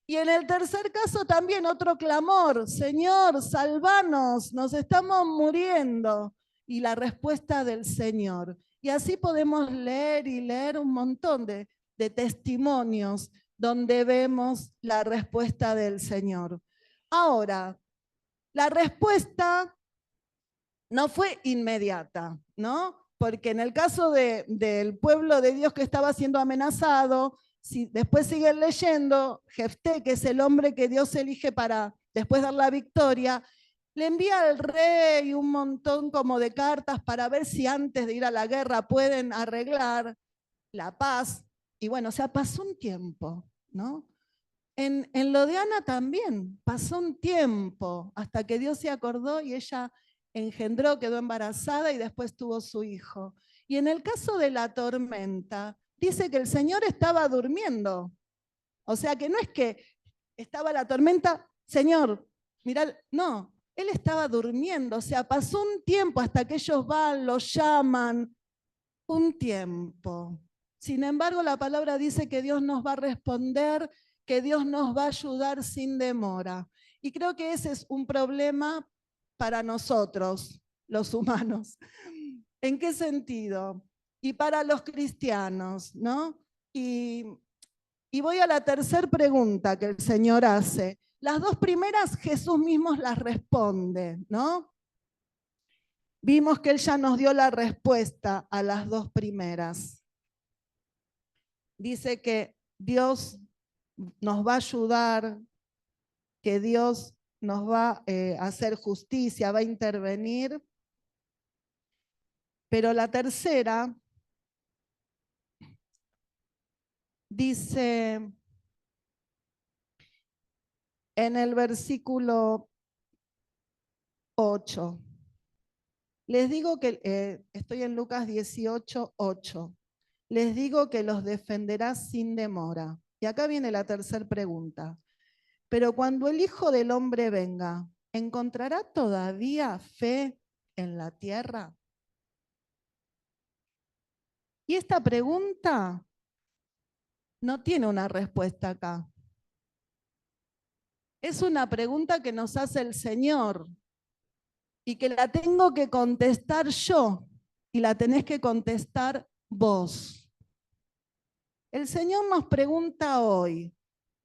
Y en el tercer caso también otro clamor, Señor, salvanos, nos estamos muriendo. Y la respuesta del Señor. Y así podemos leer y leer un montón de testimonios donde vemos la respuesta del Señor. Ahora, la respuesta no fue inmediata, ¿no? Porque en el caso del pueblo de Dios que estaba siendo amenazado, si después siguen leyendo, Jefté, que es el hombre que Dios elige para después dar la victoria, le envía al rey un montón como de cartas para ver si antes de ir a la guerra pueden arreglar la paz. Y bueno, o sea, pasó un tiempo, ¿no? En lo de Ana también pasó un tiempo hasta que Dios se acordó y ella engendró, quedó embarazada y después tuvo su hijo. Y en el caso de la tormenta, dice que el Señor estaba durmiendo. O sea que no es que estaba la tormenta, Señor, mirá, no, Él estaba durmiendo. O sea, pasó un tiempo hasta que ellos van, lo llaman, un tiempo. Sin embargo, la palabra dice que Dios nos va a responder, que Dios nos va a ayudar sin demora. Y creo que ese es un problema para nosotros, los humanos. ¿En qué sentido? Y para los cristianos, ¿no? Y voy a la tercera pregunta que el Señor hace. Las dos primeras Jesús mismo las responde, ¿no? Vimos que Él ya nos dio la respuesta a las dos primeras. Dice que Dios nos va a ayudar, que Dios nos va a hacer justicia, va a intervenir. Pero la tercera dice en el versículo 8. Les digo que, estoy en Lucas 18, 8. Les digo que los defenderás sin demora. Y acá viene la tercera pregunta. Pero cuando el Hijo del Hombre venga, ¿encontrará todavía fe en la tierra? Y esta pregunta no tiene una respuesta acá. Es una pregunta que nos hace el Señor y que la tengo que contestar yo y la tenés que contestar vos. El Señor nos pregunta hoy,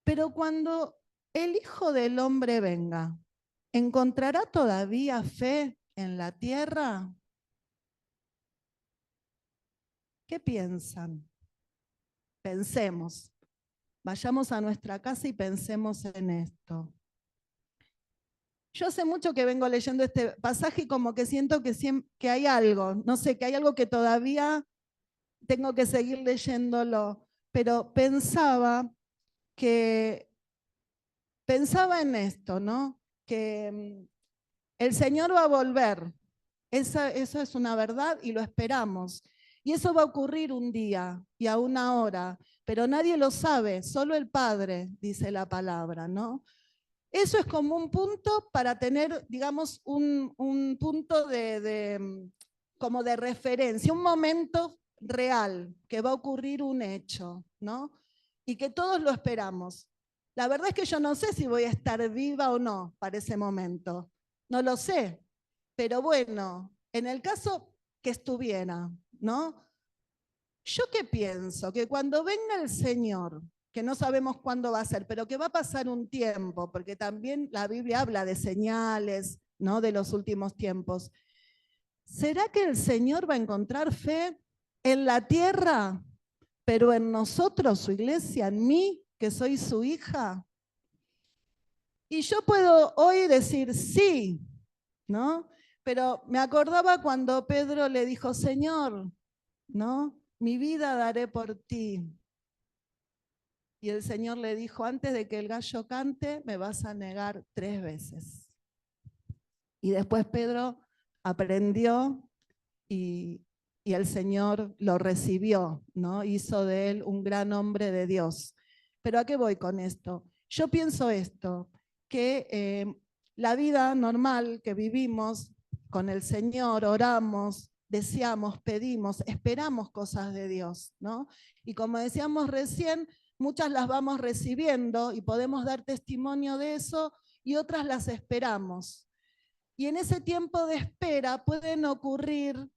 pero cuando el Hijo del Hombre venga, ¿encontrará todavía fe en la tierra? ¿Qué piensan? Pensemos. Vayamos a nuestra casa y pensemos en esto. Yo hace mucho que vengo leyendo este pasaje y como que siento que hay algo, no sé, que hay algo que todavía tengo que seguir leyéndolo, pero pensaba en esto, ¿no? Que el Señor va a volver. Eso es una verdad y lo esperamos. Y eso va a ocurrir un día y a una hora, pero nadie lo sabe, solo el Padre, dice la palabra, ¿no? Eso es como un punto para tener, digamos, un punto como de referencia, un momento real, que va a ocurrir un hecho, ¿no? Y que todos lo esperamos. La verdad es que yo no sé si voy a estar viva o no para ese momento. No lo sé. Pero bueno, en el caso que estuviera, ¿no? ¿Yo qué pienso? Que cuando venga el Señor, que no sabemos cuándo va a ser, pero que va a pasar un tiempo, porque también la Biblia habla de señales, ¿no? De los últimos tiempos. ¿Será que el Señor va a encontrar fe en la tierra, pero en nosotros, su iglesia, en mí, que soy su hija? Y yo puedo hoy decir sí, ¿no? Pero me acordaba cuando Pedro le dijo, Señor, ¿no? Mi vida daré por ti. Y el Señor le dijo, antes de que el gallo cante, me vas a negar 3 veces. Y después Pedro aprendió y el Señor lo recibió, ¿no? Hizo de él un gran hombre de Dios. Pero ¿a qué voy con esto? Yo pienso esto, que la vida normal que vivimos con el Señor, oramos, deseamos, pedimos, esperamos cosas de Dios, ¿no? Y como decíamos recién, muchas las vamos recibiendo y podemos dar testimonio de eso y otras las esperamos. Y en ese tiempo de espera pueden ocurrir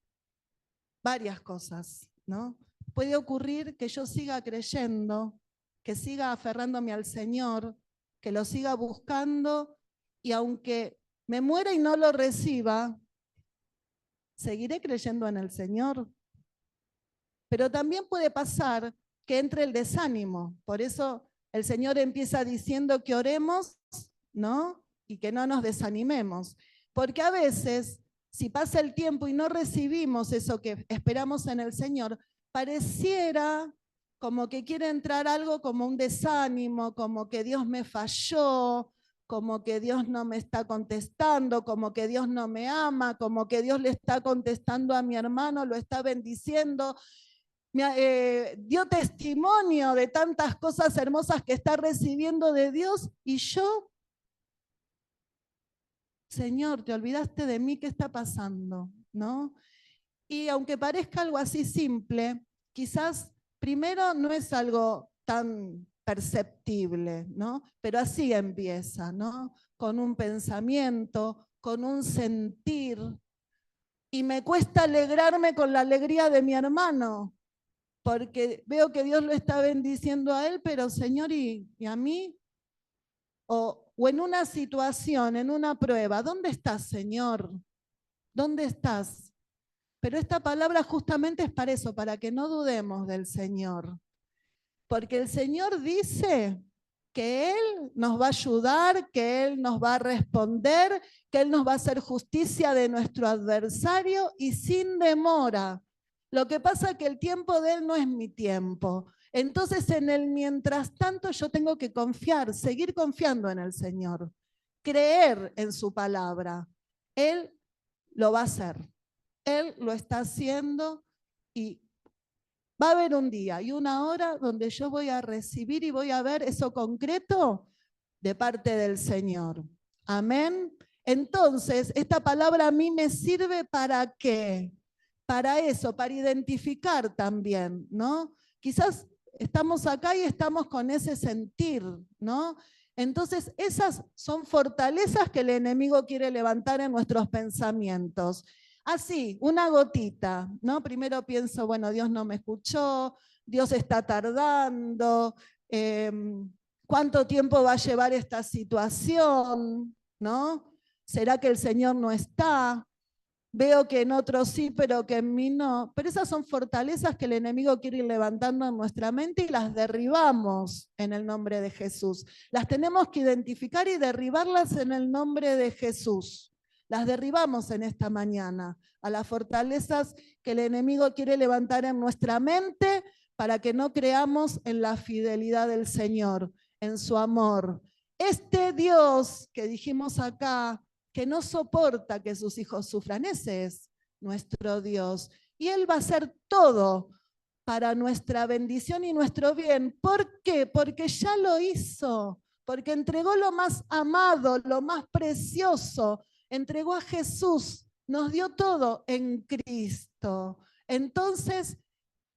varias cosas, ¿no? Puede ocurrir que yo siga creyendo, que siga aferrándome al Señor, que lo siga buscando y aunque me muera y no lo reciba, seguiré creyendo en el Señor. Pero también puede pasar que entre el desánimo. Por eso el Señor empieza diciendo que oremos, ¿no? Y que no nos desanimemos. Porque a veces, si pasa el tiempo y no recibimos eso que esperamos en el Señor, pareciera como que quiere entrar algo como un desánimo, como que Dios me falló, como que Dios no me está contestando, como que Dios no me ama, como que Dios le está contestando a mi hermano, lo está bendiciendo, dio testimonio de tantas cosas hermosas que está recibiendo de Dios y yo, Señor, te olvidaste de mí, ¿qué está pasando? ¿No? Y aunque parezca algo así simple, quizás primero no es algo tan perceptible, ¿no? Pero así empieza, ¿no? Con un pensamiento, con un sentir. Y me cuesta alegrarme con la alegría de mi hermano, porque veo que Dios lo está bendiciendo a él, pero Señor, ¿y a mí? O en una situación, en una prueba, ¿dónde estás, Señor? ¿Dónde estás? Pero esta palabra justamente es para eso, para que no dudemos del Señor. Porque el Señor dice que Él nos va a ayudar, que Él nos va a responder, que Él nos va a hacer justicia de nuestro adversario y sin demora. Lo que pasa es que el tiempo de Él no es mi tiempo. Entonces, en el mientras tanto, yo tengo que confiar, seguir confiando en el Señor, creer en su palabra. Él lo va a hacer. Él lo está haciendo y va a haber un día y una hora donde yo voy a recibir y voy a ver eso concreto de parte del Señor. Amén. Entonces, esta palabra a mí me sirve para qué? Para eso, para identificar también, ¿no? Quizás estamos acá y estamos con ese sentir, ¿no? Entonces, esas son fortalezas que el enemigo quiere levantar en nuestros pensamientos. Así, una gotita, ¿no? Primero pienso, bueno, Dios no me escuchó, Dios está tardando, ¿cuánto tiempo va a llevar esta situación? ¿No? ¿Será que el Señor no está? Veo que en otros sí, pero que en mí no. Pero esas son fortalezas que el enemigo quiere ir levantando en nuestra mente y las derribamos en el nombre de Jesús. Las tenemos que identificar y derribarlas en el nombre de Jesús. Las derribamos en esta mañana a las fortalezas que el enemigo quiere levantar en nuestra mente para que no creamos en la fidelidad del Señor, en su amor. Este Dios que dijimos acá, que no soporta que sus hijos sufran, ese es nuestro Dios. Y Él va a hacer todo para nuestra bendición y nuestro bien. ¿Por qué? Porque ya lo hizo, porque entregó lo más amado, lo más precioso, entregó a Jesús, nos dio todo en Cristo. Entonces,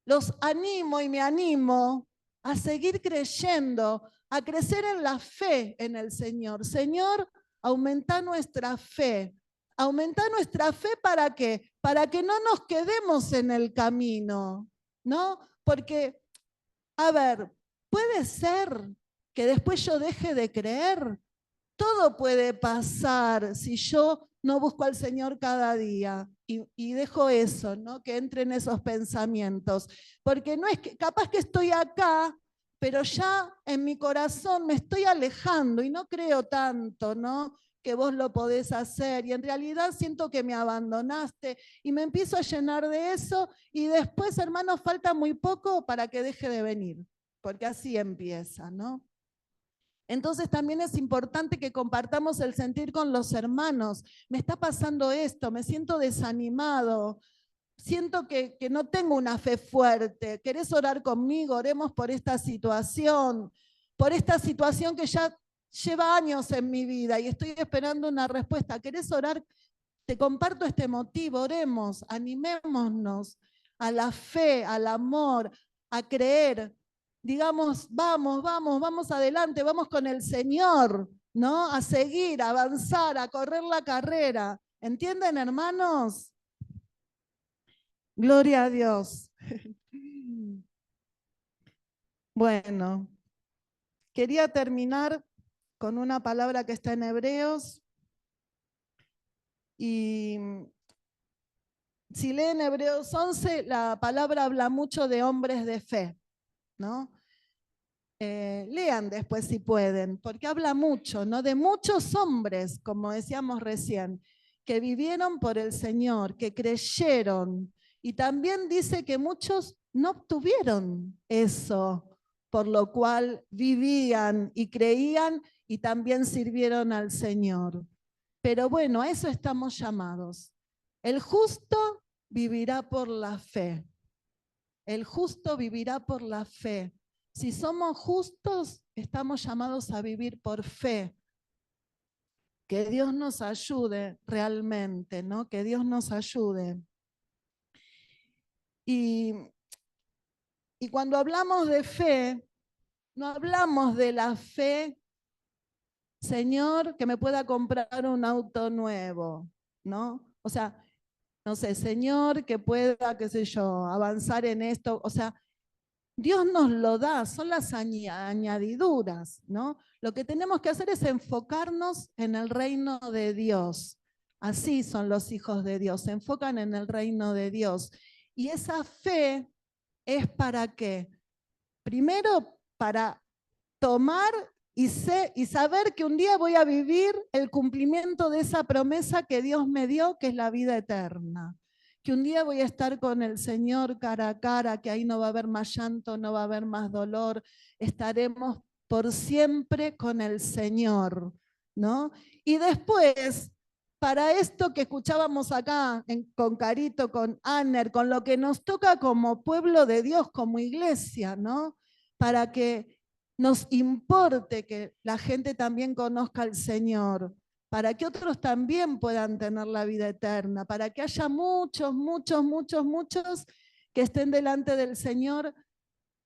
los animo y me animo a seguir creyendo, a crecer en la fe en el Señor. Señor, aumenta nuestra fe. ¿Aumenta nuestra fe para qué? Para que no nos quedemos en el camino, ¿no? Porque, a ver, puede ser que después yo deje de creer. Todo puede pasar si yo no busco al Señor cada día y dejo eso, ¿no? Que entren esos pensamientos. Porque no es que, capaz que estoy acá, pero ya en mi corazón me estoy alejando y no creo tanto, ¿no? que vos lo podés hacer y en realidad siento que me abandonaste y me empiezo a llenar de eso y después, hermanos, falta muy poco para que deje de venir, porque así empieza, ¿no? Entonces también es importante que compartamos el sentir con los hermanos. Me está pasando esto, me siento desanimado, siento que no tengo una fe fuerte. ¿Querés orar conmigo? Oremos por esta situación que ya lleva años en mi vida y estoy esperando una respuesta. ¿Querés orar? Te comparto este motivo, oremos, animémonos a la fe, al amor, a creer. Digamos, vamos, vamos, vamos adelante, vamos con el Señor, ¿no? A seguir, a avanzar, a correr la carrera. ¿Entienden, hermanos? Gloria a Dios. Bueno, quería terminar con una palabra que está en Hebreos y si leen Hebreos 11, la palabra habla mucho de hombres de fe, ¿no? Lean después si pueden, porque habla mucho, ¿no? De muchos hombres, como decíamos recién, que vivieron por el Señor, que creyeron, y también dice que muchos no obtuvieron eso, por lo cual vivían y creían y también sirvieron al Señor. Pero bueno, a eso estamos llamados. El justo vivirá por la fe. El justo vivirá por la fe. Si somos justos, estamos llamados a vivir por fe. Que Dios nos ayude realmente, ¿no? Que Dios nos ayude. Y cuando hablamos de fe, no hablamos de la fe, Señor, que me pueda comprar un auto nuevo, ¿no? O sea, no sé, Señor, que pueda, qué sé yo, avanzar en esto. O sea, Dios nos lo da, son las añadiduras, ¿no? Lo que tenemos que hacer es enfocarnos en el reino de Dios. Así son los hijos de Dios, se enfocan en el reino de Dios. Y esa fe es para qué? Primero, para tomar y saber que un día voy a vivir el cumplimiento de esa promesa que Dios me dio, que es la vida eterna. Que un día voy a estar con el Señor cara a cara, que ahí no va a haber más llanto, no va a haber más dolor, estaremos por siempre con el Señor, ¿no? Y después, para esto que escuchábamos acá con Carito, con Anner, con lo que nos toca como pueblo de Dios, como iglesia, ¿no? Para que nos importe que la gente también conozca al Señor, para que otros también puedan tener la vida eterna, para que haya muchos, muchos, muchos, muchos que estén delante del Señor,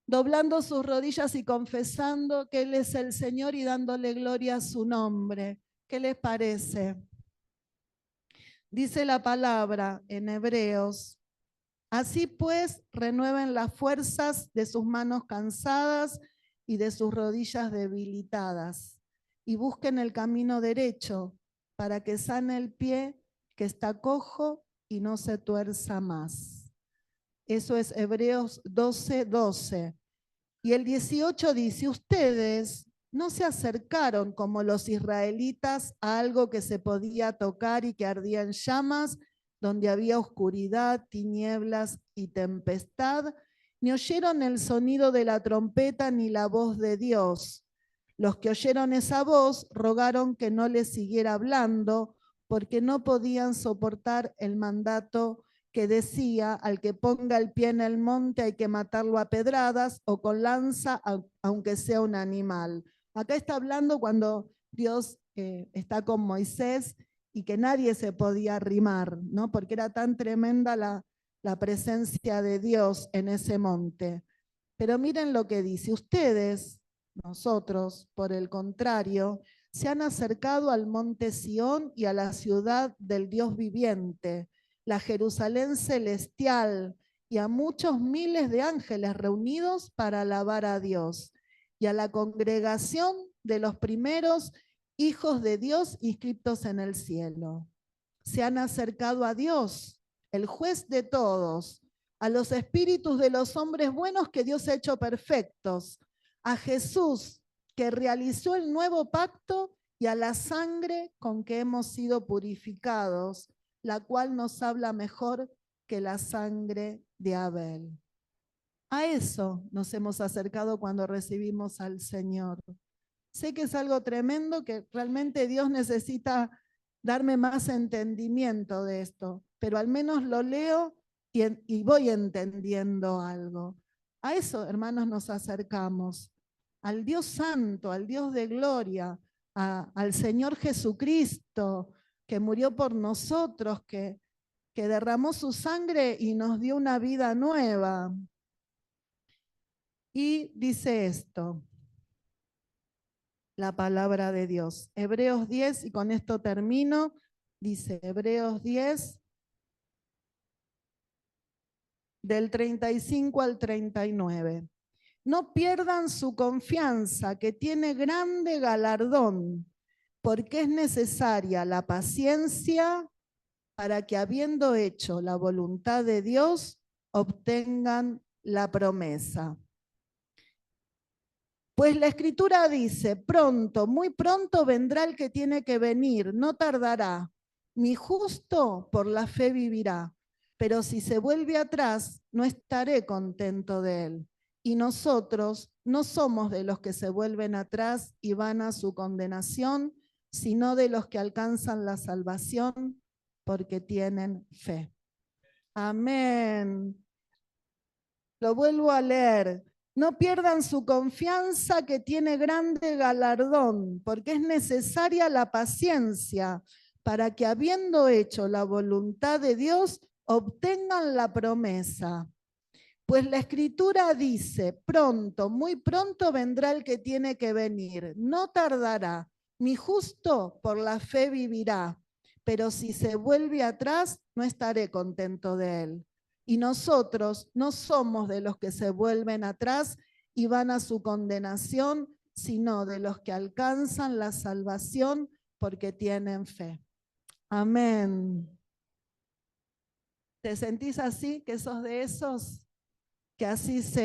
doblando sus rodillas y confesando que Él es el Señor y dándole gloria a su nombre. ¿Qué les parece? Dice la palabra en Hebreos: así pues, renueven las fuerzas de sus manos cansadas y de sus rodillas debilitadas, y busquen el camino derecho para que sane el pie que está cojo y no se tuerza más. Eso es Hebreos 12:12. Y el 18 dice: ustedes no se acercaron como los israelitas a algo que se podía tocar y que ardía en llamas, donde había oscuridad, tinieblas y tempestad, ni oyeron el sonido de la trompeta ni la voz de Dios. Los que oyeron esa voz rogaron que no les siguiera hablando, porque no podían soportar el mandato que decía: al que ponga el pie en el monte hay que matarlo a pedradas o con lanza, aunque sea un animal. Acá está hablando cuando Dios está con Moisés y que nadie se podía arrimar, ¿no? Porque era tan tremenda la presencia de Dios en ese monte. Pero miren lo que dice: ustedes, nosotros, por el contrario, se han acercado al monte Sión y a la ciudad del Dios viviente, la Jerusalén celestial, y a muchos miles de ángeles reunidos para alabar a Dios, y a la congregación de los primeros hijos de Dios inscritos en el cielo. Se han acercado a Dios, el juez de todos, a los espíritus de los hombres buenos que Dios ha hecho perfectos, a Jesús, que realizó el nuevo pacto y a la sangre con que hemos sido purificados, la cual nos habla mejor que la sangre de Abel. A eso nos hemos acercado cuando recibimos al Señor. Sé que es algo tremendo, que realmente Dios necesita darme más entendimiento de esto, pero al menos lo leo y voy entendiendo algo. A eso, hermanos, nos acercamos, al Dios Santo, al Dios de gloria, al Señor Jesucristo, que murió por nosotros, que derramó su sangre y nos dio una vida nueva. Y dice esto, la palabra de Dios. Hebreos 10, y con esto termino, dice Hebreos 10, del 35 al 39. No pierdan su confianza, que tiene grande galardón, porque es necesaria la paciencia para que, habiendo hecho la voluntad de Dios, obtengan la promesa. Pues la Escritura dice, pronto, muy pronto vendrá el que tiene que venir, no tardará. Mi justo por la fe vivirá, pero si se vuelve atrás, no estaré contento de él. Y nosotros no somos de los que se vuelven atrás y van a su condenación, sino de los que alcanzan la salvación porque tienen fe. Amén. Lo vuelvo a leer. No pierdan su confianza, que tiene grande galardón, porque es necesaria la paciencia para que, habiendo hecho la voluntad de Dios, obtengan la promesa. Pues la Escritura dice, pronto, muy pronto vendrá el que tiene que venir, no tardará. Mi justo por la fe vivirá, pero si se vuelve atrás, no estaré contento de él. Y nosotros no somos de los que se vuelven atrás y van a su condenación, sino de los que alcanzan la salvación porque tienen fe. Amén. ¿Te sentís así, que sos de esos que así se